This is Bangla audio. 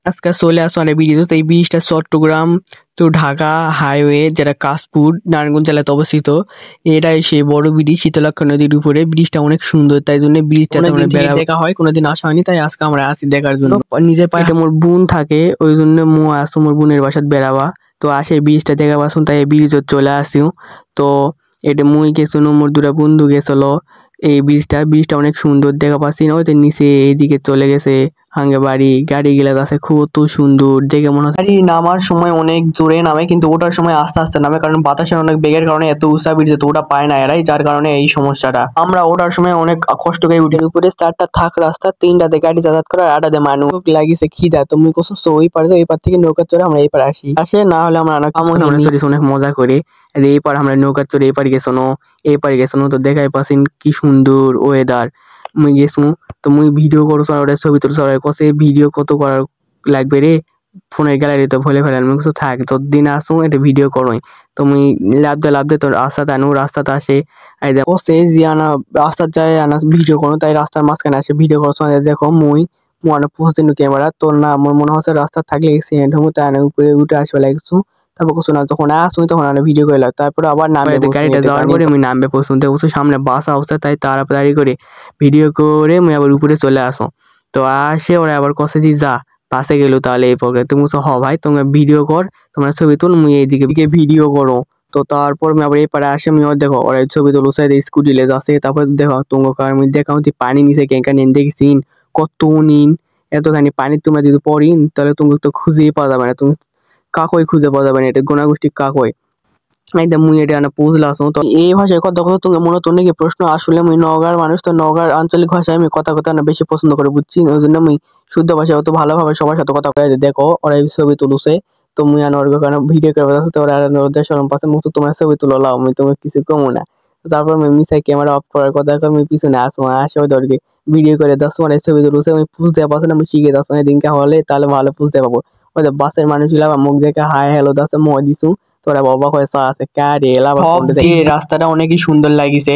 আজকে চলে আসো অনেক ব্রিজ। তো এই ব্রিজটা চট্টগ্রাম তো ঢাকা হাইওয়ে যেটা কাশপুর নারায়ণগঞ্জ জেলাতে অবস্থিত। এটাই সেই বড় ব্রিজ শীতলক্ষ্যা নদীর উপরে। ব্রিজটা অনেক সুন্দর, তাই জন্য ব্রিজটা অনেকদিন থেকে দেখা হয়, কোনোদিন আসা হয়নি, তাই আজকে আমরা আসি দেখার জন্য। নিজের পায়ে মোর বোন থাকে, ওই জন্য মু আসো মোর বোনের বাসাত বেড়াবা। তো আসে ব্রিজটা দেখা পাসুন, তাই ব্রিজত চলে আসিও। তো এটা মুই গেছিল, মোর দুটা বন্ধু গেছিল। এই ব্রিজটা অনেক সুন্দর দেখা পাচ্ছি না, ওইতে নিচে এইদিকে চলে গেছে হাঙ্গে বাড়ি গাড়ি গিলা আছে কত সুন্দর দেখে মনে হচ্ছে। গাড়ি নামার সময় অনেক জোরে নামে, কিন্তু ওঠার সময় আস্তে আস্তে নামে, কারণ বাতাসের অনেক বেগের কারণে এত উঁচা ব্রিজে তো ওটা পায় না এরাই, যার কারণে এই সমস্যাটা। আমরা ওঠার সময় অনেক কষ্ট করে উঠি। উপরে 4টা থাক রাস্তা, 3টাতে গাড়ি যাতায়াত করে, 8টাতে মানুষ লাগিছে খিদা। তুমি কোসো ওই পারে, ওই পার থেকে নৌকা চড়ে আমরা এই পারে আসে না হলে আমরা অনেক মজা করে এই পার আমরা নৌকা চড়ে এই পারে গেছো, এই পারে গেছো। তো দেখাই পাচ্ছেন কি সুন্দর ওয়েদার। মুই গেছু, তো মুই ভিডিও করছো আর ছবি তুলছো আর কসে ভিডিও কত করার লাগবে রে, ফোনের গ্যালারিতে ভরে ফেলার। আমি কিছু থাক তোর দিন আসুন এটা ভিডিও করোই। তো মুই লাভতে তোর রাস্তাতে আনু, রাস্তাতে আসে এই দেখো সে জিয়ানা রাস্তা যায় আনা ভিডিও করো, তাই রাস্তার মাঝখানে আসে ভিডিও করছো। দেখো মুই মনে পোস্ট দিন ক্যামেরা তোর না, আমার মনে হচ্ছে রাস্তা থাকলে অ্যাক্সিডেন্ট হবো, তাই আমি উপরে উঠে আসবে লাগছো। তারপর কিছু না, যখন আসুন তখন আমি ভিডিও করে লাগ, তারপরে আবার নামে গাড়িটা যাওয়ার পরে আমি নামবে পছন্দ দেখো সামনে বাস আসছে, তাই তাড়াতাড়ি করে ভিডিও করে আমি আবার উপরে চলে আসো। তো আসে ওরা আবার কষে দি যা বাসে গেলো, তাহলে এই প্রকার তুমি ভাই তোমরা ভিডিও কর, তোমরা ছবি তুল, মুই এইদিকে ভিডিও করো। তো তারপর আমি আবার এই পারে আসে, আমি দেখো ওরা ছবি তুলো সাইড স্কুটি লেজ আছে। তারপর দেখো তোমার আমি দেখাও যে পানি নিচে কেঙ্কা নিন দেখছিন কত নিন, এতখানি পানি তোমরা যদি পড়িন তাহলে তুমি তো খুঁজেই পাওয়া যাবে না, তুমি কাকই খুঁজে পাওয়া যাবে না, এটা গোনাগোষ্ঠী কাকই একদম। মুই এটা বুঝলাম। তো এই ভাষায় কথা কথা তুমি মনে তো নাকি প্রশ্ন, আসলে মুই নওগাঁর মানুষ, তো নওগাঁর আঞ্চলিক ভাষায় আমি কথা না বেশি পছন্দ করে বুঝছি, ওই জন্য আমি শুদ্ধ ভাষায় অত ভালোভাবে সবার সাথে কথা বলে। দেখো ওরা এই ছবি তুলছে, তো মুই আনোর কারণে ভিডিও করে তো ওরা ওদের শরম পাচ্ছে, মুখ তোমার ছবি তুলো লাও, আমি তোমাকে কিছু কমো না। তো তারপর আমি মিসাই ক্যামেরা অফ করার কথা, আমি পিছনে আসে ওদেরকে ভিডিও করে 10 ছবি তুলছে। আমি বুঝতে পারছি না, আমি শিখে 10 দিনকে হলে তাহলে ভালো বুঝতে পারবো। ওই বাসের মানুষগুলা আমার মুখ দেখে হাই হ্যালো দাসে মই দিছু, তোরা বাবা হয়েছে আছে কারে রাস্তাটা অনেকই সুন্দর লাগিছে।